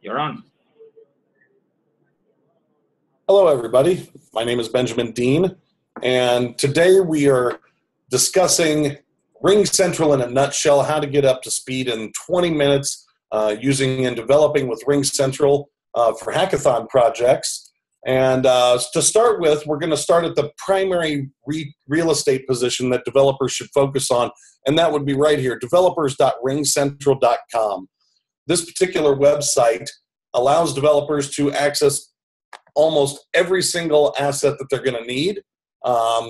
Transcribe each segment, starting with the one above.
You're on. Hello, everybody. My name is Benjamin Dean, and today we are discussing RingCentral in a nutshell, how to get up to speed in 20 minutes using and developing with RingCentral for hackathon projects. And to start with, we're going to start at the primary real estate position that developers should focus on, and that would be right here, developers.ringcentral.com. This particular website allows developers to access almost every single asset that they're going to need.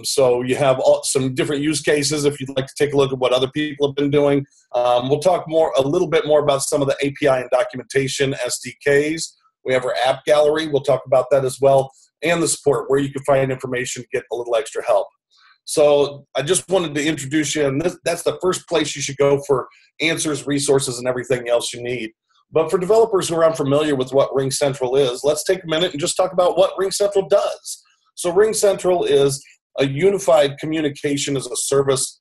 So you have some different use cases if you'd like to take a look at what other people have been doing. We'll talk a little bit more about some of the API and documentation SDKs. We have our app gallery. We'll talk about that as well, and the support where you can find information, get a little extra help. So I just wanted to introduce you, and that's the first place you should go for answers, resources, and everything else you need. But for developers who are unfamiliar with what RingCentral is, let's take a minute and just talk about what RingCentral does. So RingCentral is a unified communication as a service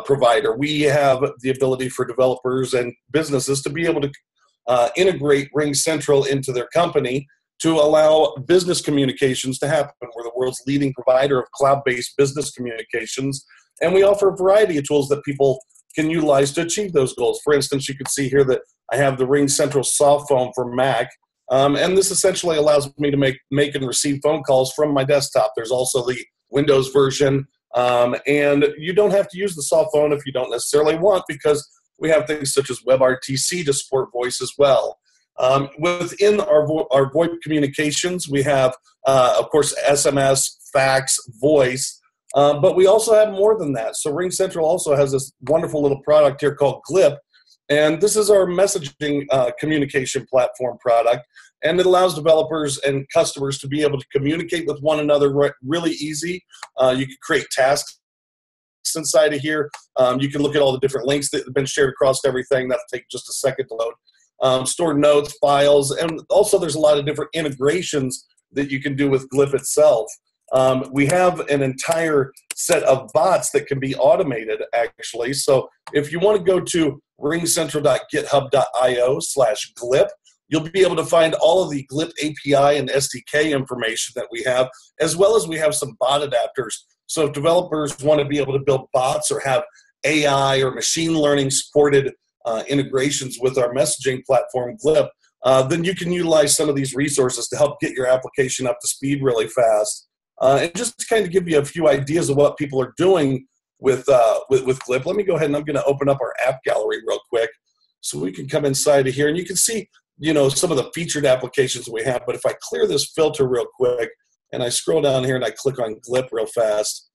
provider. We have the ability for developers and businesses to be able to integrate RingCentral into their company to allow business communications to happen. We're the world's leading provider of cloud-based business communications, and we offer a variety of tools that people can utilize to achieve those goals. For instance, you can see here that I have the RingCentral soft phone for Mac, and this essentially allows me to make and receive phone calls from my desktop. There's also the Windows version, and you don't have to use the soft phone if you don't necessarily want, because we have things such as WebRTC to support voice as well. Within our VoIP communications, we have, of course, SMS, fax, voice, but we also have more than that. So RingCentral also has this wonderful little product here called Glip, and this is our messaging communication platform product, and it allows developers and customers to be able to communicate with one another really easy. You can create tasks inside of here. You can look at all the different links that have been shared across everything. That'll take just a second to load. Store notes, files, and also there's a lot of different integrations that you can do with Glip itself. We have an entire set of bots that can be automated, actually. So if you want to go to ringcentral.github.io/glip, you'll be able to find all of the Glip API and SDK information that we have, as well as we have some bot adapters. So if developers want to be able to build bots or have AI or machine learning supported integrations with our messaging platform, Glip, then you can utilize some of these resources to help get your application up to speed really fast. And just to kind of give you a few ideas of what people are doing with Glip, let me go ahead and I'm going to open up our app gallery real quick so we can come inside of here. And you can see, some of the featured applications we have. But if I clear this filter real quick and I scroll down here and I click on Glip real fast,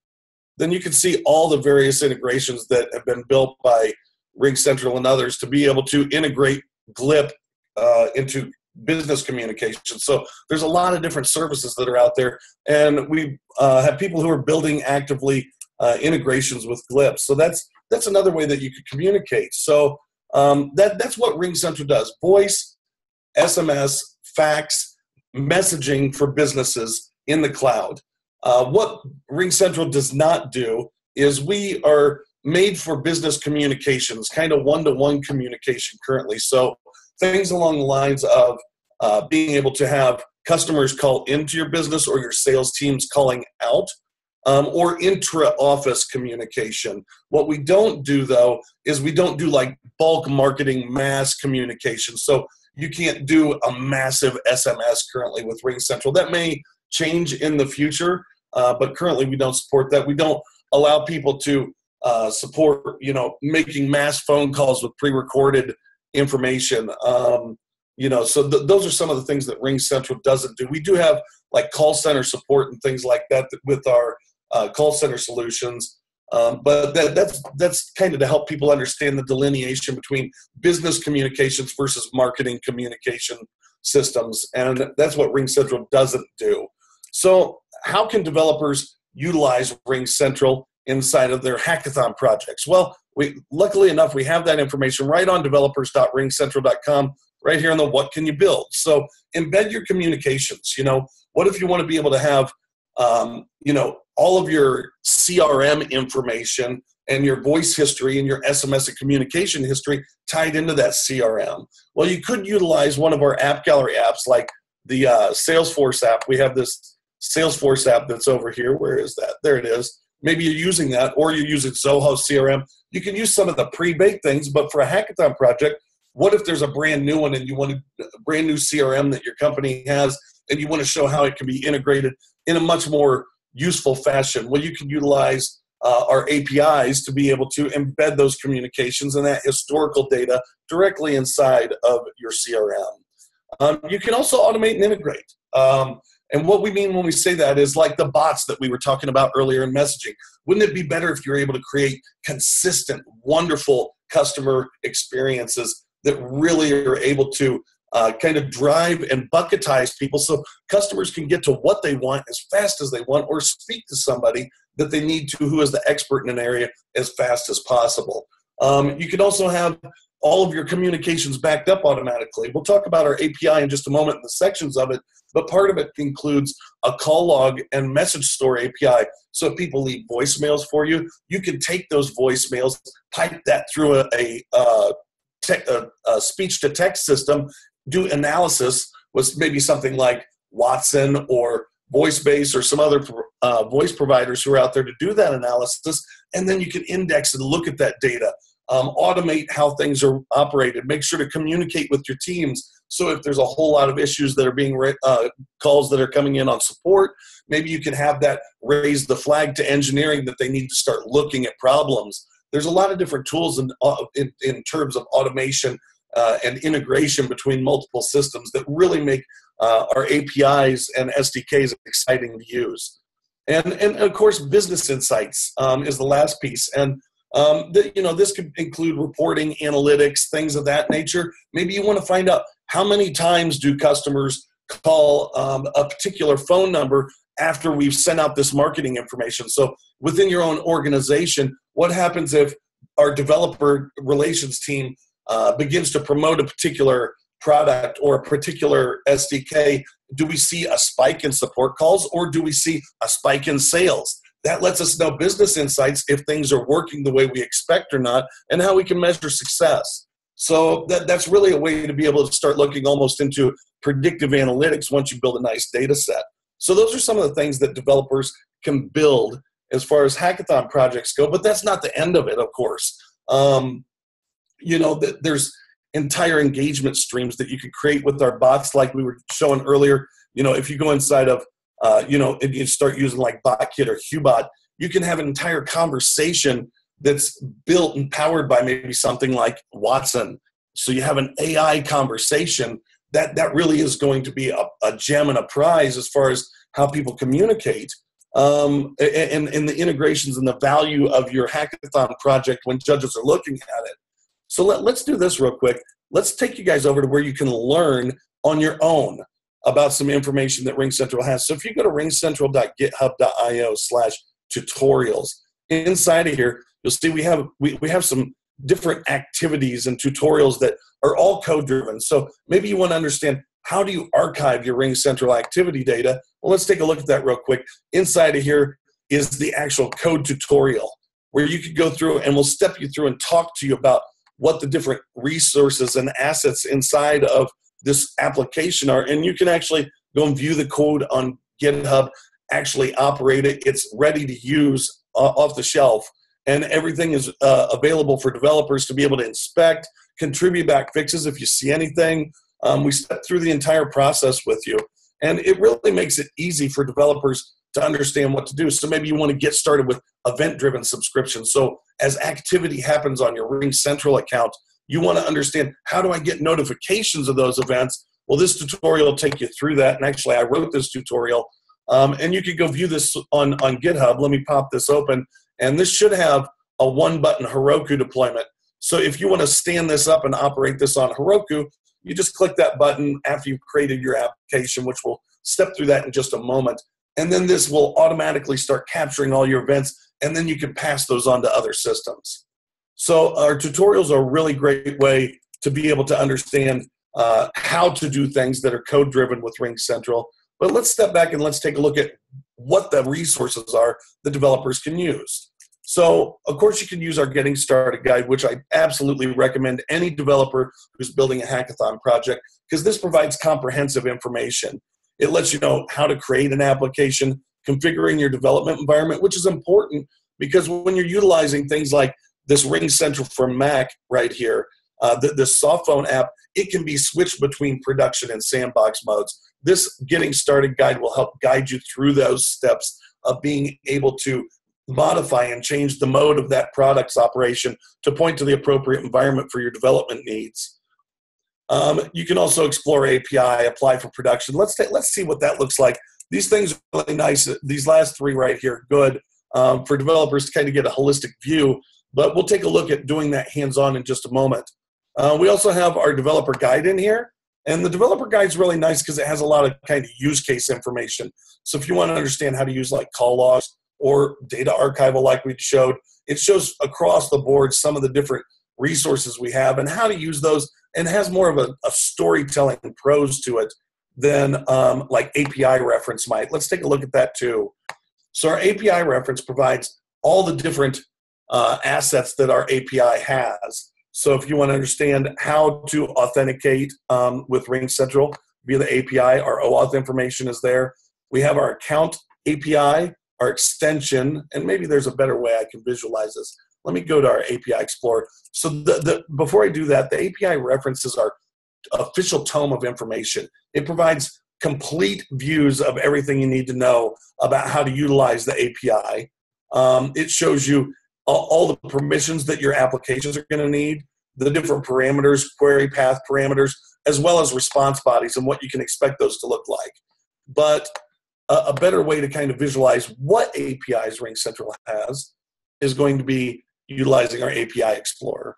then you can see all the various integrations that have been built by RingCentral and others to be able to integrate Glip into business communication. So there's a lot of different services that are out there, and we have people who are building actively integrations with Glip. So that's another way that you could communicate. So that's what RingCentral does: voice, SMS, fax, messaging for businesses in the cloud. What RingCentral does not do is we are made for business communications, kind of one-to-one communication currently. So things along the lines of being able to have customers call into your business or your sales teams calling out, or intra-office communication. What we don't do, though, is we don't do like bulk marketing mass communication. So you can't do a massive SMS currently with RingCentral. That may change in the future, but currently we don't support that. We don't allow people to support, making mass phone calls with pre-recorded information. So those are some of the things that RingCentral doesn't do. We do have like call center support and things like that with our call center solutions, but that's kind of to help people understand the delineation between business communications versus marketing communication systems, and that's what RingCentral doesn't do. So how can developers utilize RingCentral inside of their hackathon projects? Well, luckily enough, we have that information right on developers.ringcentral.com, right here in the what can you build. So embed your communications. What if you want to be able to have all of your CRM information and your voice history and your SMS and communication history tied into that CRM. Well, you could utilize one of our app gallery apps like the Salesforce app. We have this Salesforce app that's over here. Where is that? There it is. Maybe you're using that, or you're using Zoho CRM. You can use some of the pre-baked things, but for a hackathon project, what if there's a brand new one and you want a brand new CRM that your company has and you want to show how it can be integrated in a much more useful fashion? Well, you can utilize our APIs to be able to embed those communications and that historical data directly inside of your CRM. You can also automate and integrate. And what we mean when we say that is like the bots that we were talking about earlier in messaging. Wouldn't it be better if you're able to create consistent, wonderful customer experiences that really are able to kind of drive and bucketize people so customers can get to what they want as fast as they want, or speak to somebody that they need to who is the expert in an area as fast as possible. You can also have all of your communications backed up automatically. We'll talk about our API in just a moment in the sections of it, but part of it includes a call log and message store API. So if people leave voicemails for you, you can take those voicemails, pipe that through a speech-to-text system, do analysis with maybe something like Watson or VoiceBase or some other voice providers who are out there to do that analysis, and then you can index and look at that data. Automate how things are operated. Make sure to communicate with your teams. So if there's a whole lot of issues that are being calls that are coming in on support, maybe you can have that raise the flag to engineering that they need to start looking at problems. There's a lot of different tools in terms of automation and integration between multiple systems that really make our APIs and SDKs exciting to use. And of course, business insights is the last piece. And this could include reporting, analytics, things of that nature. Maybe you want to find out how many times do customers call a particular phone number after we've sent out this marketing information. So within your own organization, what happens if our developer relations team begins to promote a particular product or a particular SDK? Do we see a spike in support calls, or do we see a spike in sales? That lets us know business insights if things are working the way we expect or not, and how we can measure success. So that's really a way to be able to start looking almost into predictive analytics once you build a nice data set. So those are some of the things that developers can build as far as hackathon projects go, but that's not the end of it, of course. There's entire engagement streams that you can create with our bots, like we were showing earlier. If you go inside of if you start using like BotKit or Hubot, you can have an entire conversation that's built and powered by maybe something like Watson. So you have an AI conversation that really is going to be a gem and a prize as far as how people communicate, and the integrations and the value of your hackathon project when judges are looking at it. So let's do this real quick. Let's take you guys over to where you can learn on your own about some information that RingCentral has. So if you go to ringcentral.github.io/tutorials, inside of here, you'll see we have some different activities and tutorials that are all code-driven. So maybe you want to understand, how do you archive your RingCentral activity data? Well, let's take a look at that real quick. Inside of here is the actual code tutorial where you could go through, and we'll step you through and talk to you about what the different resources and assets inside of this application are. And you can actually go and view the code on GitHub, actually operate it. It's ready to use off the shelf. And everything is available for developers to be able to inspect, contribute back fixes if you see anything. We step through the entire process with you. And it really makes it easy for developers to understand what to do. So maybe you want to get started with event-driven subscriptions. So as activity happens on your RingCentral account, you want to understand, how do I get notifications of those events? Well, this tutorial will take you through that. And actually, I wrote this tutorial. And you can go view this on GitHub. Let me pop this open. And this should have a one-button Heroku deployment. So if you want to stand this up and operate this on Heroku, you just click that button after you've created your application, which we'll step through that in just a moment. And then this will automatically start capturing all your events, and then you can pass those on to other systems. So our tutorials are a really great way to be able to understand how to do things that are code-driven with RingCentral. But let's step back and let's take a look at what the resources are that developers can use. So, of course, you can use our Getting Started guide, which I absolutely recommend any developer who's building a hackathon project, because this provides comprehensive information. It lets you know how to create an application, configuring your development environment, which is important because when you're utilizing things like this RingCentral for Mac right here, this soft phone app, it can be switched between production and sandbox modes. This Getting Started guide will help guide you through those steps of being able to modify and change the mode of that product's operation to point to the appropriate environment for your development needs. You can also explore API, apply for production. Let's see what that looks like. These things are really nice. These last three right here, good for developers to kind of get a holistic view, but we'll take a look at doing that hands-on in just a moment. We also have our developer guide in here, and the developer guide is really nice because it has a lot of kind of use case information. So if you want to understand how to use like call logs or data archival like we showed, it shows across the board some of the different resources we have and how to use those, and has more of a storytelling prose to it than like API reference might. Let's take a look at that too. So our API reference provides all the different assets that our API has. So if you want to understand how to authenticate with RingCentral via the API, our OAuth information is there. We have our account API, our extension, and maybe there's a better way I can visualize this. Let me go to our API Explorer. So before I do that, the API references our official tome of information. It provides complete views of everything you need to know about how to utilize the API. It shows you all the permissions that your applications are going to need, the different parameters, query path parameters, as well as response bodies and what you can expect those to look like. But a better way to kind of visualize what APIs RingCentral has is going to be utilizing our API Explorer.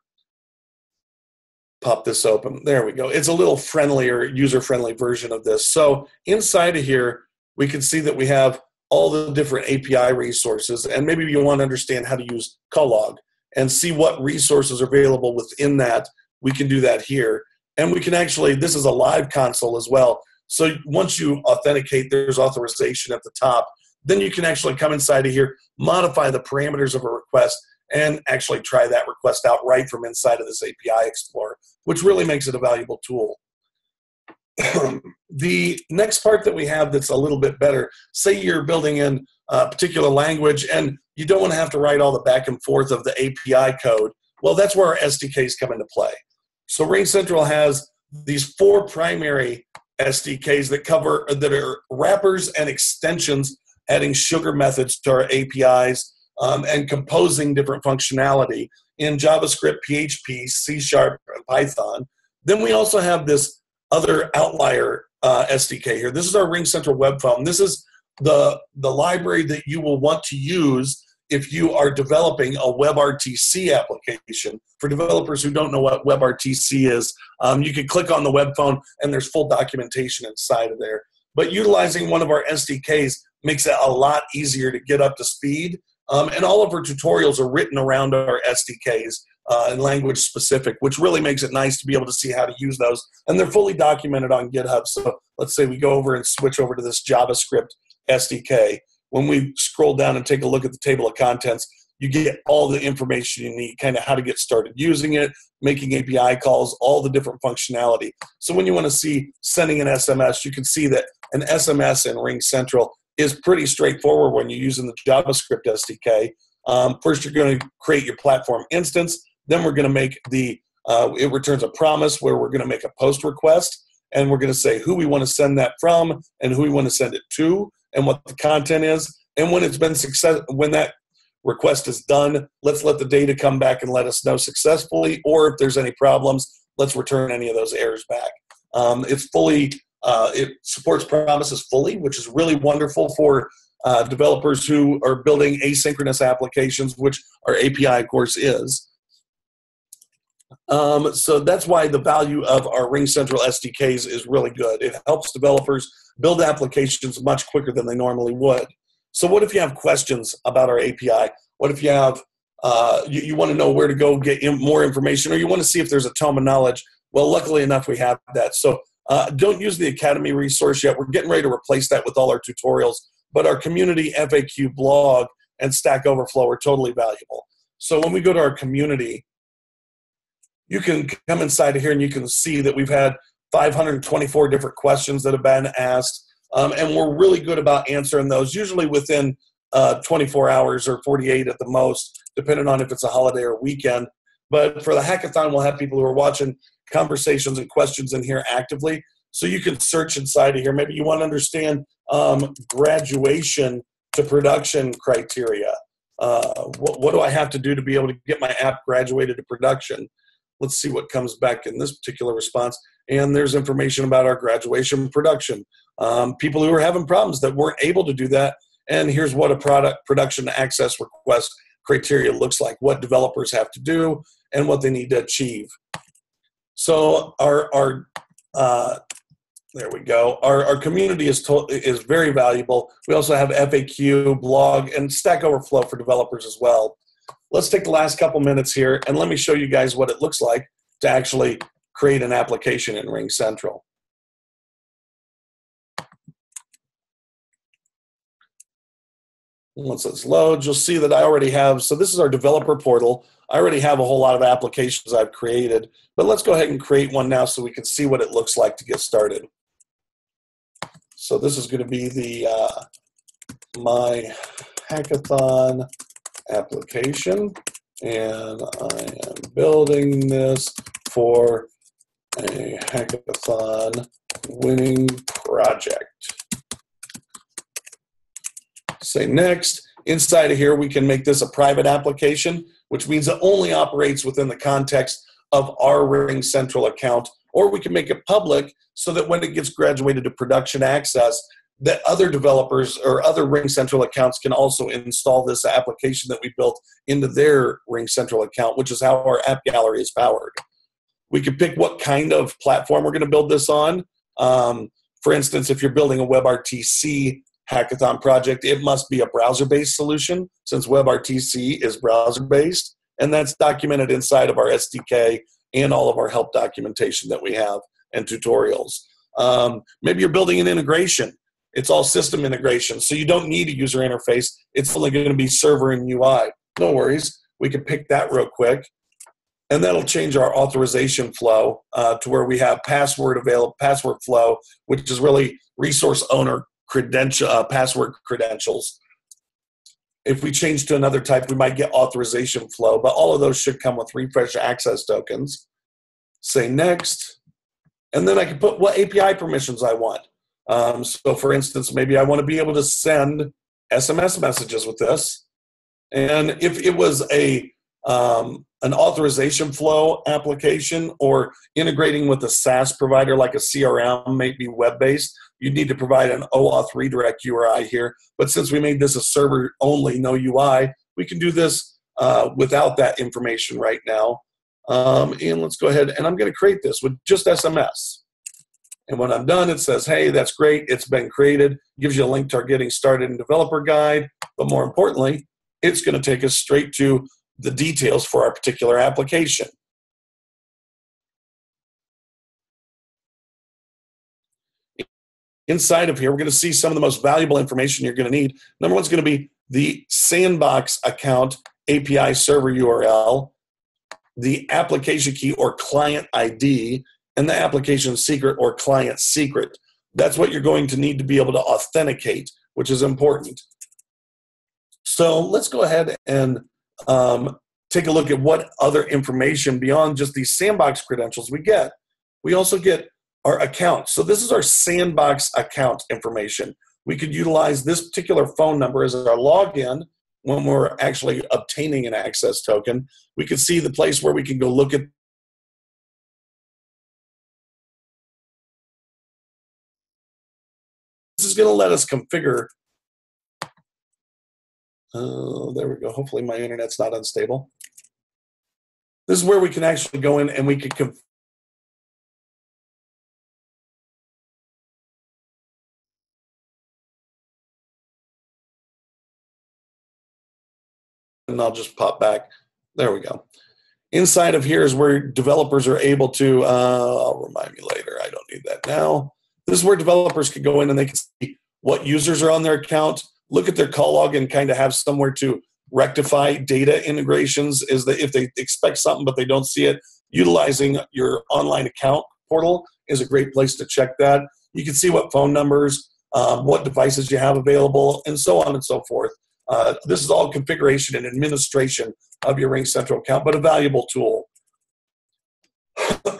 Pop this open. There we go. It's a little friendlier, user-friendly version of this. So inside of here, we can see that we have all the different API resources, and maybe you want to understand how to use call log and see what resources are available within that. We can do that here. And we can actually, this is a live console as well. So once you authenticate, there's authorization at the top. Then you can actually come inside of here, modify the parameters of a request, and actually try that request out right from inside of this API Explorer, which really makes it a valuable tool. The next part that we have that's a little bit better, say you're building in a particular language and you don't want to have to write all the back and forth of the API code. Well, that's where our SDKs come into play. So RingCentral has these 4 primary SDKs that are wrappers and extensions, adding sugar methods to our APIs and composing different functionality in JavaScript, PHP, C#, and Python. Then we also have this other outlier SDK here. This is our RingCentral Web Phone. This is the library that you will want to use if you are developing a WebRTC application. For developers who don't know what WebRTC is, you can click on the web phone and there's full documentation inside of there. But utilizing one of our SDKs makes it a lot easier to get up to speed. And all of our tutorials are written around our SDKs and language specific, which really makes it nice to be able to see how to use those. And they're fully documented on GitHub. So let's say we go over and switch over to this JavaScript SDK. When we scroll down and take a look at the table of contents, you get all the information you need, kind of how to get started using it, making API calls, all the different functionality. So when you want to see sending an SMS, you can see that an SMS in RingCentral is pretty straightforward when you're using the JavaScript SDK. First, you're going to create your platform instance. Then we're going to make it returns a promise where we're going to make a post request. And we're going to say who we want to send that from and who we want to send it to and what the content is. And when it's been when that request is done, let's let the data come back and let us know successfully, or if there's any problems, let's return any of those errors back. It supports promises fully, which is really wonderful for developers who are building asynchronous applications, which our API, of course, is. So that's why the value of our RingCentral SDKs is really good. It helps developers build applications much quicker than they normally would. So what if you have questions about our API? What if you have you want to know where to go get more information, or you want to see if there's a tome of knowledge? Well, luckily enough, we have that. So don't use the Academy resource yet. We're getting ready to replace that with all our tutorials. But our community FAQ blog and Stack Overflow are totally valuable. So when we go to our community, you can come inside of here and you can see that we've had 524 different questions that have been asked, and we're really good about answering those, usually within 24 hours or 48 at the most, depending on if it's a holiday or weekend. But for the hackathon, we'll have people who are watching conversations and questions in here actively. So you can search inside of here. Maybe you want to understand graduation to production criteria. What do I have to do to be able to get my app graduated to production? Let's see what comes back in this particular response. And there's information about our graduation production. People who are having problems that weren't able to do that. And here's what a production access request criteria looks like, what developers have to do and what they need to achieve. So there we go. Our community is very valuable. We also have FAQ, blog, and Stack Overflow for developers as well. Let's take the last couple minutes here and let me show you guys what it looks like to actually create an application in RingCentral. Once this loads, you'll see that I already have, so this is our developer portal. I already have a whole lot of applications I've created, but let's go ahead and create one now so we can see what it looks like to get started. So this is going to be the my hackathon application, and I am building this for a hackathon winning project. Say next. Inside of here, we can make this a private application, which means it only operates within the context of our RingCentral account, or we can make it public so that when it gets graduated to production access, that other developers or other RingCentral accounts can also install this application that we built into their RingCentral account, which is how our app gallery is powered. We can pick what kind of platform we're going to build this on. For instance, if you're building a WebRTC hackathon project, it must be a browser-based solution, since WebRTC is browser-based, and that's documented inside of our SDK and all of our help documentation that we have and tutorials. Maybe you're building an integration. It's all system integration, so you don't need a user interface. It's only going to be server and UI. No worries. We can pick that real quick, and that'll change our authorization flow to where we have password flow, which is really resource owner password credentials. If we change to another type, we might get authorization flow, but all of those should come with refresh access tokens. Say next, and then I can put what API permissions I want. So for instance, maybe I want to be able to send SMS messages with this. And if it was an authorization flow application or integrating with a SaaS provider like a CRM, maybe web-based, you'd need to provide an OAuth redirect URI here. But since we made this a server only, no UI, we can do this without that information right now. And let's go ahead, and I'm going to create this with just SMS. And when I'm done, it says, hey, that's great, it's been created. Gives you a link to our Getting Started in Developer Guide. But more importantly, it's going to take us straight to the details for our particular application. Inside of here, we're going to see some of the most valuable information you're going to need. Number one is going to be the sandbox account API server URL, the application key or client ID, and the application secret or client secret. That's what you're going to need to be able to authenticate, which is important. So let's go ahead and take a look at what other information beyond just these sandbox credentials we get. We also get our account. So this is our sandbox account information. We could utilize this particular phone number as our login when we're actually obtaining an access token. We can see the place where we can go look at this is going to let us configure. There we go. Hopefully my internet's not unstable. This is where we can actually go in and we can configure. And I'll just pop back. There we go. Inside of here is where developers are able to, I'll remind me later, I don't need that now. This is where developers can go in and they can see what users are on their account, look at their call log and kind of have somewhere to rectify data integrations. Is that if they expect something but they don't see it, utilizing your online account portal is a great place to check that. You can see what phone numbers, what devices you have available, and so on and so forth. This is all configuration and administration of your RingCentral account, but a valuable tool.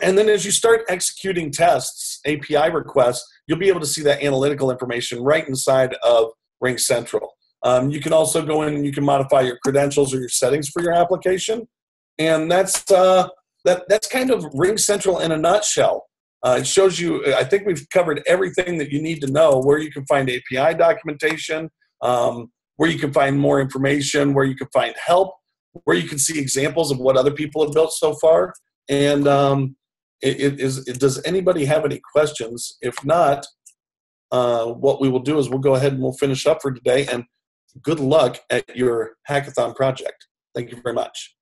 And then as you start executing tests, API requests, you'll be able to see that analytical information right inside of RingCentral. You can also go in and you can modify your credentials or your settings for your application. And that's kind of RingCentral in a nutshell. It shows you, I think we've covered everything that you need to know, where you can find API documentation, where you can find more information, where you can find help, where you can see examples of what other people have built so far. And does anybody have any questions? If not, what we will do is we'll go ahead and we'll finish up for today. And good luck at your hackathon project. Thank you very much.